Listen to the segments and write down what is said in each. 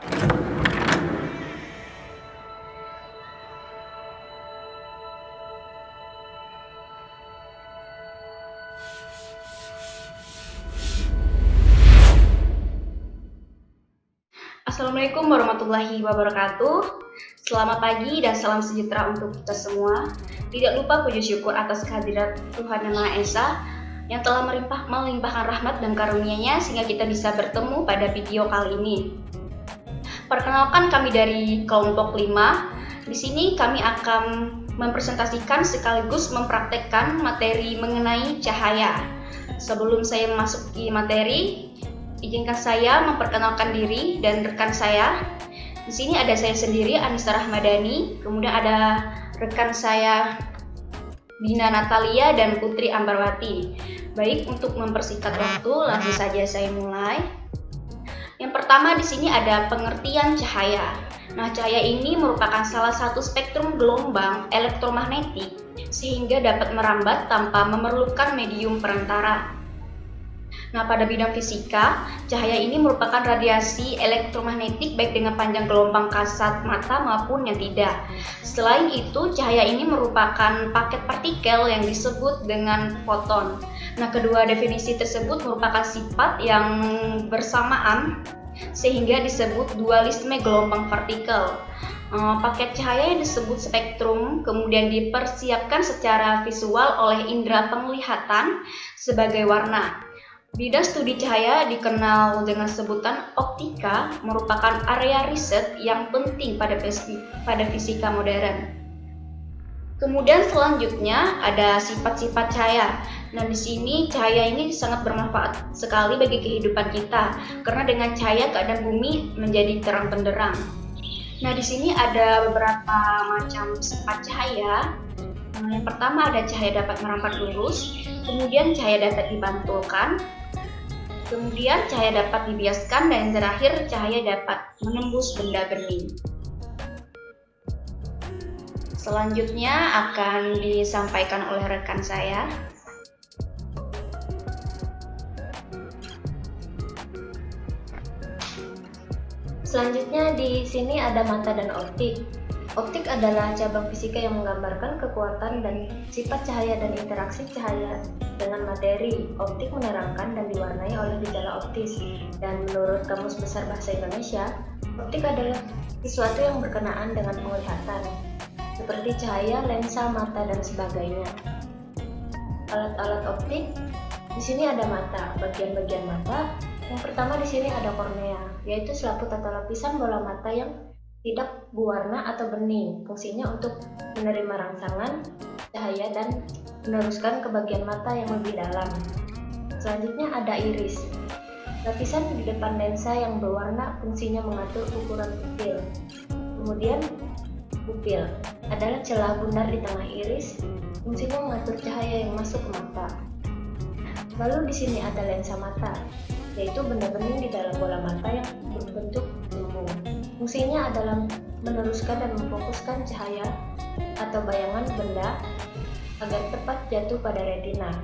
Assalamualaikum warahmatullahi wabarakatuh. Selamat pagi dan salam sejahtera untuk kita semua. Tidak lupa puji syukur atas kehadirat Tuhan Yang Maha Esa yang telah melimpahkan rahmat dan karunia-Nya sehingga kita bisa bertemu pada video kali ini. Perkenalkan, kami dari kelompok 5. Di sini kami akan mempresentasikan sekaligus mempraktekkan materi mengenai cahaya. Sebelum saya memasuki materi, izinkan saya memperkenalkan diri dan rekan saya. Di sini ada saya sendiri, Anissa Rahmadani, kemudian ada rekan saya Bina Natalia dan Putri Ambarwati. Baik, untuk mempersingkat waktu, langsung saja saya mulai. Yang pertama di sini ada pengertian cahaya. Nah, cahaya ini merupakan salah satu spektrum gelombang elektromagnetik sehingga dapat merambat tanpa memerlukan medium perantara. Nah, pada bidang fisika, cahaya ini merupakan radiasi elektromagnetik baik dengan panjang gelombang kasat mata maupun yang tidak. Selain itu, cahaya ini merupakan paket partikel yang disebut dengan foton. Nah, kedua definisi tersebut merupakan sifat yang bersamaan sehingga disebut dualisme gelombang partikel. Paket cahaya yang disebut spektrum kemudian dipersiapkan secara visual oleh indera penglihatan sebagai warna. Bidang studi cahaya dikenal dengan sebutan optika, merupakan area riset yang penting pada fisika modern. Kemudian selanjutnya ada sifat-sifat cahaya. Nah, di sini cahaya ini sangat bermanfaat sekali bagi kehidupan kita, karena dengan cahaya keadaan bumi menjadi terang benderang. Nah, di sini ada beberapa macam sifat cahaya. Yang pertama ada cahaya dapat merambat lurus, kemudian cahaya dapat dipantulkan, kemudian cahaya dapat dibiaskan, dan yang terakhir cahaya dapat menembus benda bening. Selanjutnya akan disampaikan oleh rekan saya. Selanjutnya di sini ada mata dan optik. Optik adalah cabang fisika yang menggambarkan kekuatan dan sifat cahaya dan interaksi cahaya dengan materi. Optik menerangkan dan diwarnai oleh gejala optis. Dan menurut Kamus Besar Bahasa Indonesia, optik adalah sesuatu yang berkenaan dengan penglihatan, seperti cahaya, lensa, mata, dan sebagainya. Alat-alat optik, di sini ada mata, bagian-bagian mata. Yang pertama di sini ada kornea, yaitu selaput atau lapisan bola mata yang tidak berwarna atau bening. Fungsinya untuk menerima rangsangan cahaya dan meneruskan ke bagian mata yang lebih dalam. Selanjutnya ada iris, lapisan di depan lensa yang berwarna, fungsinya mengatur ukuran pupil. Kemudian pupil adalah celah bundar di tengah iris, fungsinya mengatur cahaya yang masuk ke mata. Lalu di sini ada lensa mata, yaitu benda bening di dalam bola mata yang berbentuk cembung. Fungsinya adalah meneruskan dan memfokuskan cahaya atau bayangan benda agar tepat jatuh pada retina.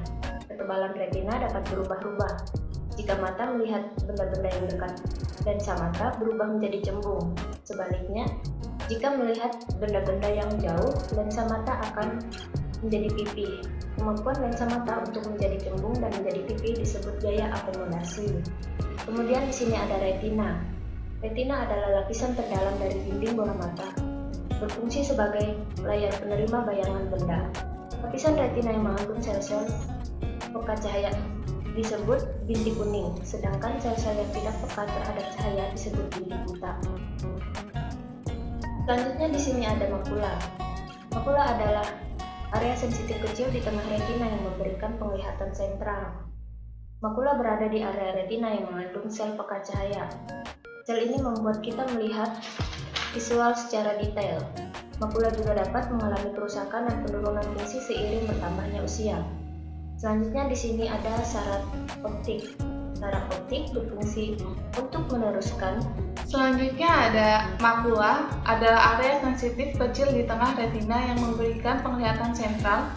Ketebalan retina dapat berubah-ubah. Jika mata melihat benda-benda yang dekat, lensa mata berubah menjadi cembung. Sebaliknya, jika melihat benda-benda yang jauh, lensa mata akan menjadi pipih. Kemampuan lensa mata untuk menjadi cembung dan menjadi pipih disebut gaya akomodasi. Kemudian di sini ada retina. Retina adalah lapisan terdalam dari dinding bola mata, berfungsi sebagai layar penerima bayangan benda. Lapisan retina yang mengandung sel-sel pekat cahaya disebut bintik kuning, sedangkan sel-sel yang tidak pekat terhadap cahaya disebut bintik buta. Selanjutnya di sini ada makula. Makula adalah area sensitif kecil di tengah retina yang memberikan penglihatan sentral. Makula berada di area retina yang mengandung sel pekat cahaya. Sel ini membuat kita melihat visual secara detail. Makula juga dapat mengalami kerusakan dan penurunan fungsi seiring bertambahnya usia. Selanjutnya di sini ada saraf optik. Saraf optik berfungsi untuk meneruskan. Selanjutnya ada makula, adalah area sensitif kecil di tengah retina yang memberikan penglihatan sentral.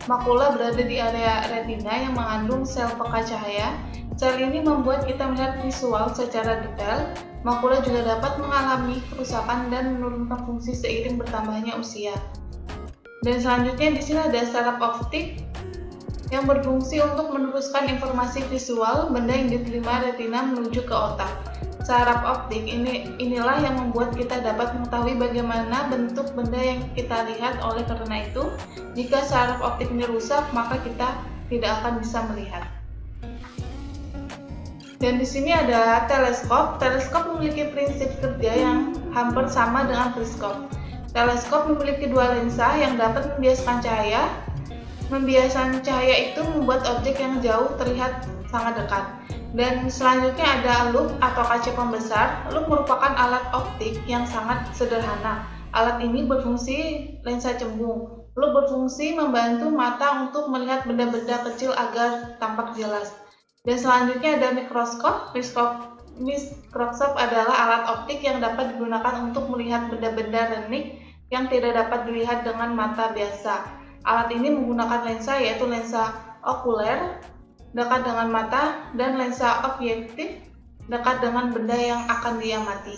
Makula berada di area retina yang mengandung sel pekat cahaya Sel ini membuat kita melihat visual secara detail. Makula juga dapat mengalami kerusakan dan menurunkan fungsi seiring bertambahnya usia. Dan selanjutnya di sini ada saraf optik yang berfungsi untuk meneruskan informasi visual benda yang diterima retina menuju ke otak. Saraf optik inilah yang membuat kita dapat mengetahui bagaimana bentuk benda yang kita lihat. Oleh karena itu, jika saraf optik ini rusak, maka kita tidak akan bisa melihat. Dan di sini ada teleskop. Teleskop memiliki prinsip kerja yang hampir sama dengan periskop. Teleskop memiliki dua lensa yang dapat membiaskan cahaya. Membiaskan cahaya itu membuat objek yang jauh terlihat sangat dekat. Dan selanjutnya ada loop atau kaca pembesar. Loop merupakan alat optik yang sangat sederhana. Alat ini berfungsi lensa cembung. Loop berfungsi membantu mata untuk melihat benda-benda kecil agar tampak jelas. Dan selanjutnya ada mikroskop. Mikroskop adalah alat optik yang dapat digunakan untuk melihat benda-benda renik yang tidak dapat dilihat dengan mata biasa. Alat ini menggunakan lensa, yaitu lensa okuler dekat dengan mata dan lensa objektif dekat dengan benda yang akan diamati.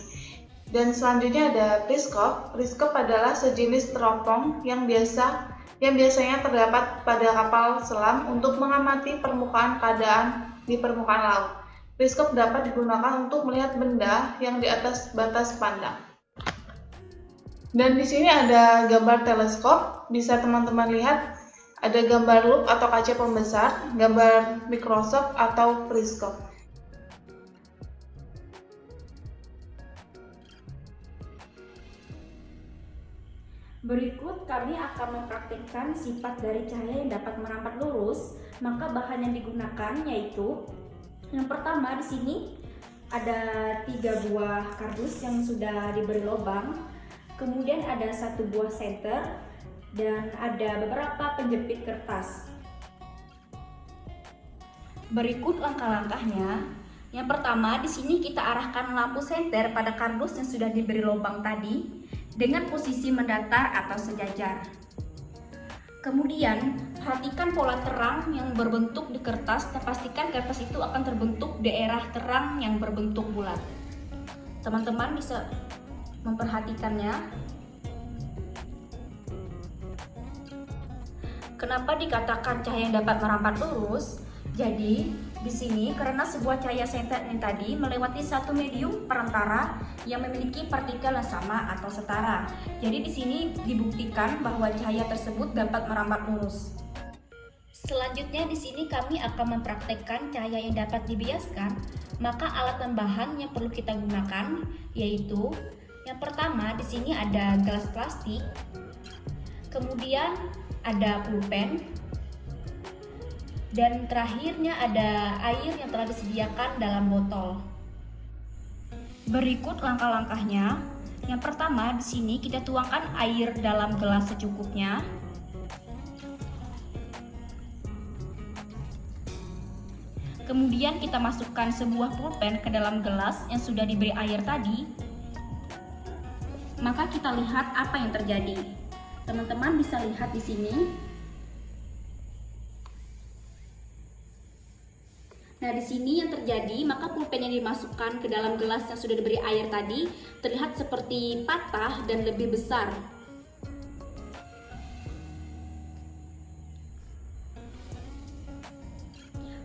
Dan selanjutnya ada periskop. Periskop adalah sejenis teropong yang biasanya terdapat pada kapal selam untuk mengamati permukaan keadaan di permukaan laut. Periskop dapat digunakan untuk melihat benda yang di atas batas pandang. Dan di sini ada gambar teleskop. Bisa teman-teman lihat ada gambar loop atau kaca pembesar, gambar mikroskop atau periskop. Berikut kami akan mempraktikkan sifat dari cahaya yang dapat merambat lurus. Maka bahan yang digunakan yaitu yang pertama di sini ada 3 buah kardus yang sudah diberi lubang. Kemudian ada 1 buah senter dan ada beberapa penjepit kertas. Berikut langkah-langkahnya. Yang pertama di sini kita arahkan lampu senter pada kardus yang sudah diberi lubang tadi dengan posisi mendatar atau sejajar. Kemudian, perhatikan pola terang yang berbentuk di kertas dan pastikan kertas itu akan terbentuk daerah terang yang berbentuk bulat. Teman-teman bisa memperhatikannya. Kenapa dikatakan cahaya yang dapat merambat lurus? Jadi, di sini karena sebuah cahaya senter ini tadi melewati satu medium perantara yang memiliki partikel yang sama atau setara. Jadi di sini dibuktikan bahwa cahaya tersebut dapat merambat lurus. Selanjutnya di sini kami akan mempraktekkan cahaya yang dapat dibiaskan. Maka alat dan bahan yang perlu kita gunakan yaitu yang pertama di sini ada gelas plastik, kemudian ada pulpen, dan terakhirnya ada air yang telah disediakan dalam botol. Berikut langkah-langkahnya. Yang pertama di sini kita tuangkan air dalam gelas secukupnya. Kemudian kita masukkan sebuah pulpen ke dalam gelas yang sudah diberi air tadi. Maka kita lihat apa yang terjadi. Teman-teman bisa lihat di sini. Nah, di sini yang terjadi, maka pulpen yang dimasukkan ke dalam gelas yang sudah diberi air tadi terlihat seperti patah dan lebih besar.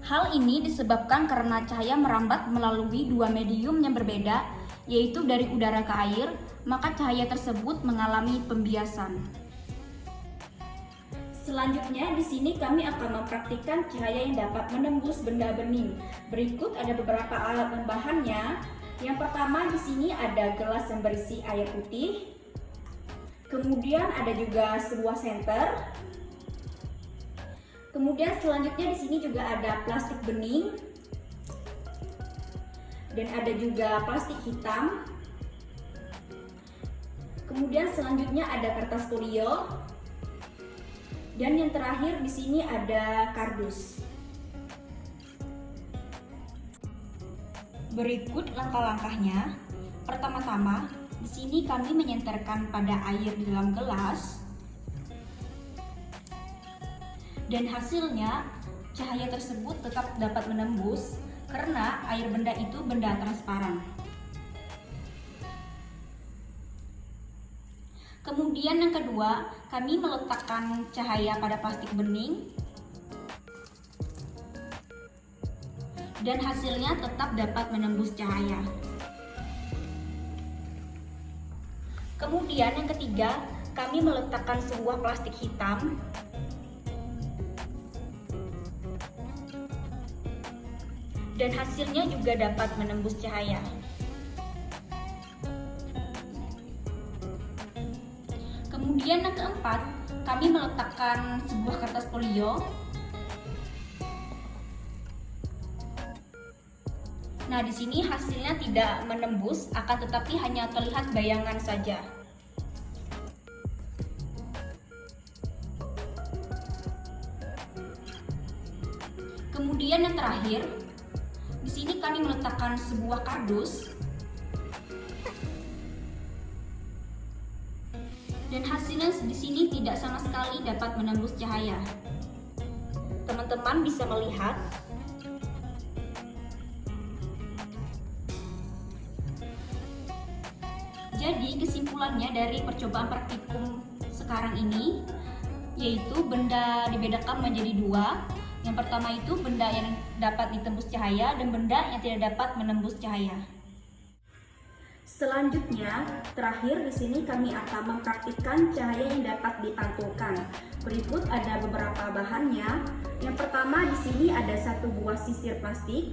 Hal ini disebabkan karena cahaya merambat melalui 2 medium yang berbeda, yaitu dari udara ke air, maka cahaya tersebut mengalami pembiasan. Selanjutnya di sini kami akan mempraktikkan cahaya yang dapat menembus benda bening. Berikut ada beberapa alat dan bahannya. Yang pertama di sini ada gelas yang berisi air putih. Kemudian ada juga sebuah senter. Kemudian selanjutnya di sini juga ada plastik bening. Dan ada juga plastik hitam. Kemudian selanjutnya ada kertas folio. Dan yang terakhir di sini ada kardus. Berikut langkah-langkahnya. Pertama-tama, di sini kami menyenterkan pada air di dalam gelas. Dan hasilnya, cahaya tersebut tetap dapat menembus karena air benda itu benda transparan. Kemudian yang kedua, kami meletakkan cahaya pada plastik bening dan hasilnya tetap dapat menembus cahaya. Kemudian yang ketiga, kami meletakkan sebuah plastik hitam dan hasilnya juga dapat menembus cahaya. Kemudian yang keempat, kami meletakkan sebuah kertas folio. Nah, di sini hasilnya tidak menembus, akan tetapi hanya terlihat bayangan saja. Kemudian yang terakhir, di sini kami meletakkan sebuah kardus dan hasilnya di sini tidak sama sekali dapat menembus cahaya. Teman-teman bisa melihat jadi kesimpulannya dari percobaan praktikum sekarang ini yaitu benda dibedakan menjadi dua. Yang pertama itu benda yang dapat ditembus cahaya dan benda yang tidak dapat menembus cahaya. Selanjutnya, terakhir di sini kami akan mempraktikkan cahaya yang dapat dipantulkan. Berikut ada beberapa bahannya. Yang pertama di sini ada satu buah sisir plastik.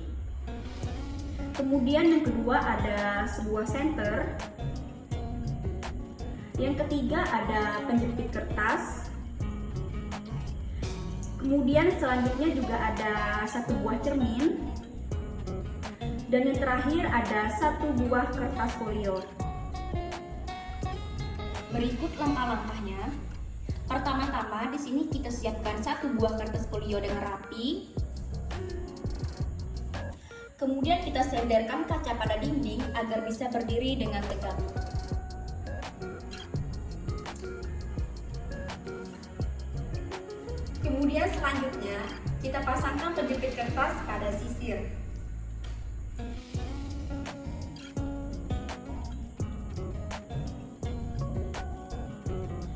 Kemudian yang kedua ada sebuah senter. Yang ketiga ada penjepit kertas. Kemudian selanjutnya juga ada satu buah cermin. Dan yang terakhir ada satu buah kertas folio. Berikut langkah-langkahnya. Pertama-tama di sini kita siapkan satu buah kertas folio dengan rapi. Kemudian kita sandarkan kaca pada dinding agar bisa berdiri dengan tegak. Kemudian selanjutnya kita pasangkan penjepit kertas pada sisir.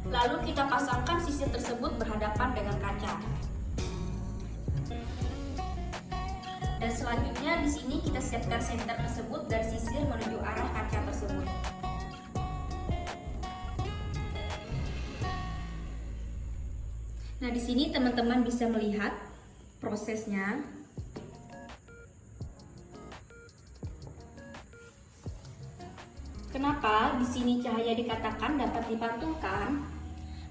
Lalu kita pasangkan sisir tersebut berhadapan dengan kaca. Dan selanjutnya di sini kita siapkan senter tersebut dari sisir menuju arah kaca tersebut. Nah, di sini teman-teman bisa melihat prosesnya. Kenapa di sini cahaya dikatakan dapat dipantulkan?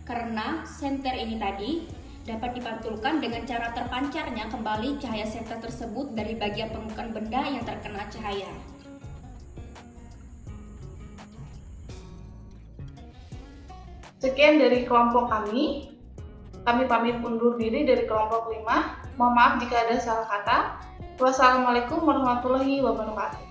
Karena senter ini tadi dapat dipantulkan dengan cara terpancarnya kembali cahaya senter tersebut dari bagian permukaan benda yang terkena cahaya. Sekian dari kelompok kami. Kami pamit undur diri dari kelompok 5. Mohon maaf jika ada salah kata. Wassalamualaikum warahmatullahi wabarakatuh.